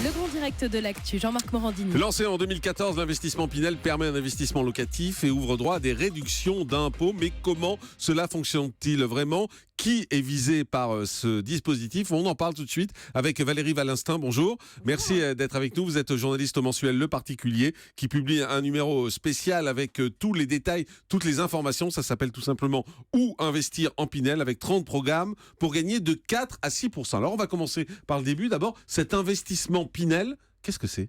Le grand direct de l'actu, Jean-Marc Morandini. Lancé en 2014, l'investissement Pinel permet un investissement locatif et ouvre droit à des réductions d'impôts. Mais comment cela fonctionne-t-il vraiment ? Qui est visé par ce dispositif ? On en parle tout de suite avec Valérie Valinstin. Bonjour. Merci d'être avec nous. Vous êtes journaliste au mensuel Le Particulier qui publie un numéro spécial avec tous les détails, toutes les informations. Ça s'appelle tout simplement « Où investir en Pinel » avec 30 programmes pour gagner de 4 à 6%. Alors on va commencer par le début. D'abord, cet investissement Pinel, qu'est-ce que c'est ?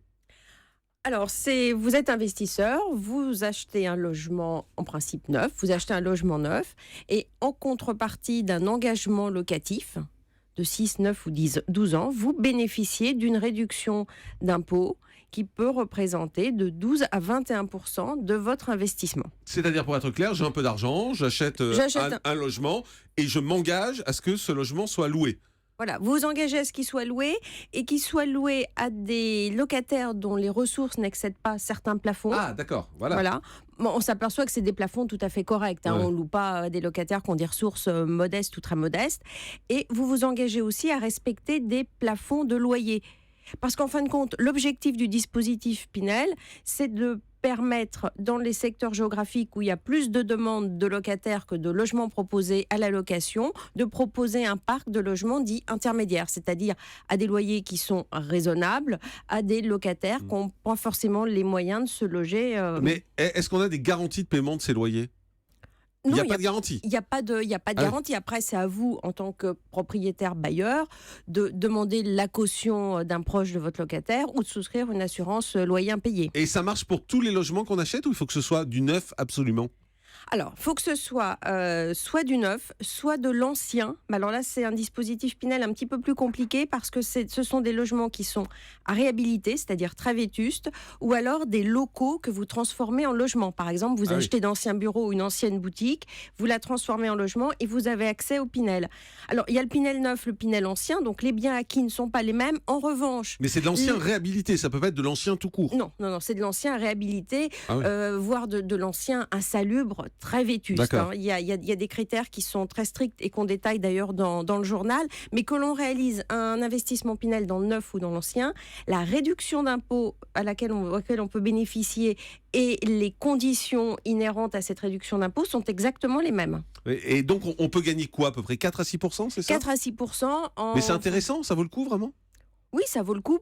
Alors, vous êtes investisseur, vous achetez un logement en principe neuf, vous achetez un logement neuf et en contrepartie d'un engagement locatif de 6, 9 ou 12 ans, vous bénéficiez d'une réduction d'impôt qui peut représenter de 12 à 21% de votre investissement. C'est-à-dire, pour être clair, j'ai un peu d'argent, j'achète un logement et je m'engage à ce que ce logement soit loué. Voilà, vous vous engagez à ce qu'il soit loué et qu'il soit loué à des locataires dont les ressources n'excèdent pas certains plafonds. Ah, d'accord, voilà. Bon, on s'aperçoit que c'est des plafonds tout à fait corrects. Ouais. On ne loue pas des locataires qui ont des ressources modestes ou très modestes. Et vous vous engagez aussi à respecter des plafonds de loyer. Parce qu'en fin de compte, l'objectif du dispositif Pinel, c'est de permettre, dans les secteurs géographiques où il y a plus de demandes de locataires que de logements proposés à la location, de proposer un parc de logements dits intermédiaires, c'est-à-dire à des loyers qui sont raisonnables, à des locataires qui n'ont pas forcément les moyens de se loger. Mais est-ce qu'on a des garanties de paiement de ces loyers ? Il n'y a pas de garantie. Il n'y a pas de garantie. Après, c'est à vous, en tant que propriétaire bailleur, de demander la caution d'un proche de votre locataire ou de souscrire une assurance loyer impayé. Et ça marche pour tous les logements qu'on achète ou il faut que ce soit du neuf absolument ? Alors, il faut que ce soit soit du neuf, soit de l'ancien. Mais alors là, c'est un dispositif Pinel un petit peu plus compliqué parce que ce sont des logements qui sont à réhabiliter, c'est-à-dire très vétustes, ou alors des locaux que vous transformez en logement. Par exemple, vous achetez d'anciens bureaux ou une ancienne boutique, vous la transformez en logement et vous avez accès au Pinel. Alors, il y a le Pinel neuf, le Pinel ancien, donc les biens acquis ne sont pas les mêmes. En revanche... Mais c'est de l'ancien réhabilité, ça peut pas être de l'ancien tout court. Non, c'est de l'ancien réhabilité, voire de l'ancien insalubre, très vétuste. Il y a des critères qui sont très stricts et qu'on détaille d'ailleurs dans le journal, mais que l'on réalise un investissement Pinel dans le neuf ou dans l'ancien, la réduction d'impôt à laquelle on peut bénéficier et les conditions inhérentes à cette réduction d'impôt sont exactement les mêmes. Et donc on peut gagner quoi, à peu près 4 à 6%, c'est ça ? 4 à 6%. Mais c'est intéressant, ça vaut le coup vraiment ? Oui, ça vaut le coup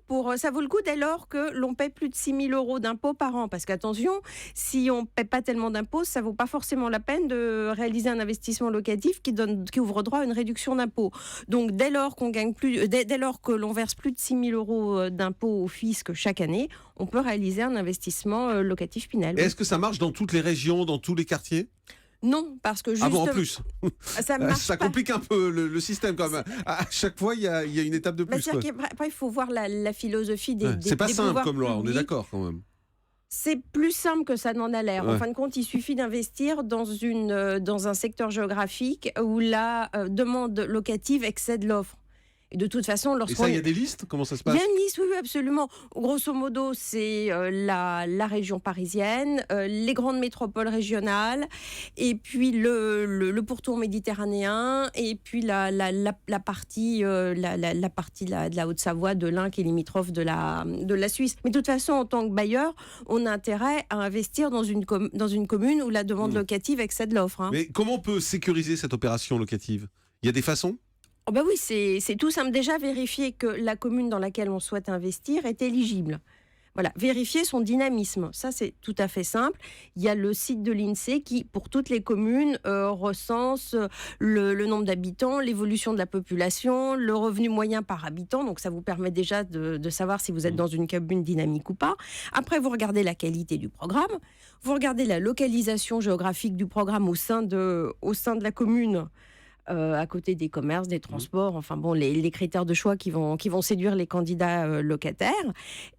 dès lors que l'on paie plus de 6 000 € d'impôts par an. Parce qu'attention, si on ne paie pas tellement d'impôts, ça ne vaut pas forcément la peine de réaliser un investissement locatif qui ouvre droit à une réduction d'impôts. Donc dès lors que l'on verse plus de 6 000 € d'impôts au fisc chaque année, on peut réaliser un investissement locatif Pinel. Et est-ce que ça marche dans toutes les régions, dans tous les quartiers ? Non, parce que justement... Ah bon, en plus ça complique un peu le système quand même. À chaque fois, il y a une étape de plus. Après, il faut voir la philosophie des c'est pas des simple comme loi, publics. on est d'accord quand même. C'est plus simple que ça n'en a l'air. En fin de compte, il suffit d'investir dans un secteur géographique où la demande locative excède l'offre. Et de toute façon, Et ça, il y a des listes ? Comment ça se passe ? Il y a une liste, oui, absolument. Grosso modo, c'est la région parisienne, les grandes métropoles régionales, et puis le pourtour méditerranéen, et puis la partie de la Haute-Savoie, de l'Ain, qui est limitrophe de la Suisse. Mais de toute façon, en tant que bailleur, on a intérêt à investir dans une commune où la demande locative excède l'offre. Mais comment on peut sécuriser cette opération locative ? Il y a des façons ? Oh ben oui, c'est tout simple. Déjà, vérifier que la commune dans laquelle on souhaite investir est éligible. Voilà, vérifier son dynamisme. Ça, c'est tout à fait simple. Il y a le site de l'INSEE qui, pour toutes les communes, recense le nombre d'habitants, l'évolution de la population, le revenu moyen par habitant. Donc, ça vous permet déjà de savoir si vous êtes dans une commune dynamique ou pas. Après, vous regardez la qualité du programme. Vous regardez la localisation géographique du programme au sein de la commune. À côté des commerces, des transports, enfin bon, les critères de choix qui vont séduire les candidats locataires.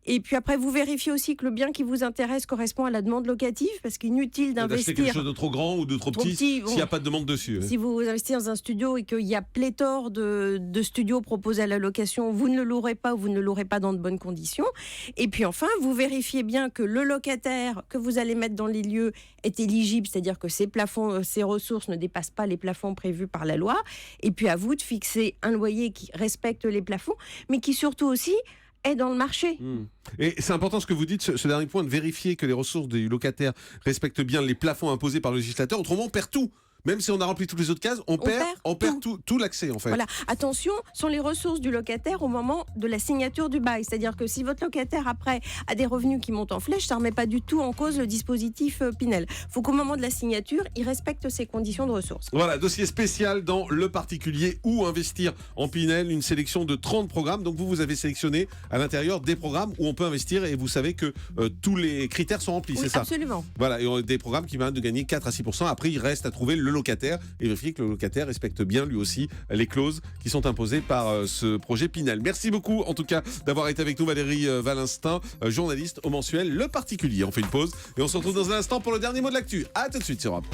Et puis après, vous vérifiez aussi que le bien qui vous intéresse correspond à la demande locative, parce qu'inutile d'investir... D'acheter quelque chose de trop grand ou de trop petit s'il n'y a pas de demande dessus. Si vous investissez dans un studio et qu'il y a pléthore de studios proposés à la location, vous ne le louerez pas ou vous ne le louerez pas dans de bonnes conditions. Et puis enfin, vous vérifiez bien que le locataire que vous allez mettre dans les lieux est éligible, c'est-à-dire que ses plafonds, ses ressources ne dépassent pas les plafonds prévus par la loi. Et puis à vous de fixer un loyer qui respecte les plafonds, mais qui surtout aussi est dans le marché. Et c'est important ce que vous dites, ce dernier point, de vérifier que les ressources du locataire respectent bien les plafonds imposés par le législateur. Autrement, on perd tout. Même si on a rempli toutes les autres cases, on perd tout l'accès en fait. Voilà. Attention, sont les ressources du locataire au moment de la signature du bail. C'est-à-dire que si votre locataire après a des revenus qui montent en flèche, ça ne remet pas du tout en cause le dispositif Pinel. Il faut qu'au moment de la signature, il respecte ses conditions de ressources. Voilà, dossier spécial dans le particulier où investir en Pinel, une sélection de 30 programmes. Donc vous avez sélectionné à l'intérieur des programmes où on peut investir et vous savez que tous les critères sont remplis, Oui, c'est ça? Absolument. Voilà, et des programmes qui permettent de gagner 4 à 6%. Après, il reste à trouver le locataire et vérifier que le locataire respecte bien lui aussi les clauses qui sont imposées par ce projet Pinel. Merci beaucoup en tout cas d'avoir été avec nous, Valérie Valinstin, journaliste au mensuel Le Particulier. On fait une pause et on se retrouve dans un instant pour le dernier mot de l'actu. À tout de suite sur Europe.